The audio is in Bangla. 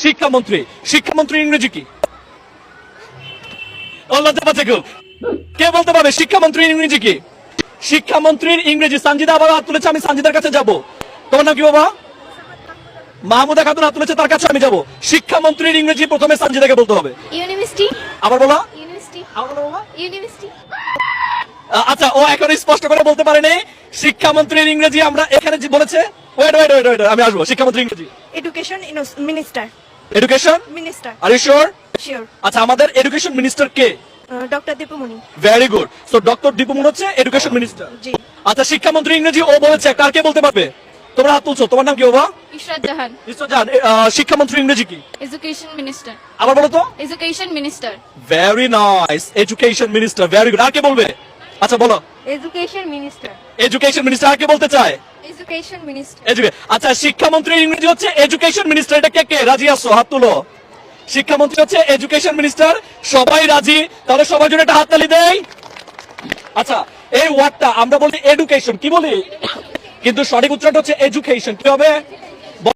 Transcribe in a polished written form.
শিক্ষামন্ত্রী। শিক্ষামন্ত্রীর ইংরেজি কি? কে বলতে পারবে শিক্ষামন্ত্রীর ইংরেজি কি? শিক্ষামন্ত্রীর ইংরেজি। সানজিদা আবার হাত তুলেছে, আমি সানজিদার কাছে যাব। তোমার নাম কি বাবা? মাহমুদা খাতুন হাত তুলেছে, তার কাছে আমি যাব। শিক্ষামন্ত্রীর ইংরেজি প্রথমে সানজিদাকে বলতে হবে। ইউনিভার্সিটি। আবার বলা। ইউনিভার্সিটি। আবার বলো বাবা। ইউনিভার্সিটি। আচ্ছা, ও এখন স্পষ্ট করে বলতে পারেনি শিক্ষামন্ত্রীর ইংরেজি। আমরা এখানে যে বলেছে, ওয়েট ওয়েট ওয়েট ওয়েট, আমি আসবো। শিক্ষামন্ত্রীর ইংরেজি education minister. Education minister. Are you sure? Sure. আচ্ছা, আমাদের এডুকেশন মিনিস্টার কে? Doctor Dipu Moni. Very good. So doctor Dipu Moni হচ্ছে এডুকেশন মিনিস্টার। জি। আচ্ছা, শিক্ষামন্ত্রী ইংরেজি ও বলেছে, কার কে বলতে পারবে? তোমরা হাত তুলছো, তোমার নাম কি বাবা? ইশরাত জাহান। জান। শিক্ষামন্ত্রী ইংরেজি কি? Education minister. আবার বলো তো। Education minister. Very nice, education minister. Very good. আর কে বলবে? আচ্ছা বলো। Education minister. Education minister. আর কে বলতে চায়? Education minister. আচ্ছা, শিক্ষামন্ত্রী ইংরেজি হচ্ছে এডুকেশন মিনিস্টার। এটা কে কে রাজি আছো? হাত তুলো। শিক্ষামন্ত্রী হচ্ছে এডুকেশন মিনিস্টার। সবাই রাজি? তাহলে সবার জন্য একটা হাততালি দেই। আচ্ছা, এই ওয়ার্ডটা আমরা বলি এডুকেশন, কি বলি? কিন্তু সঠিক উচ্চারণ হচ্ছে এডুকেশন। কি হবে?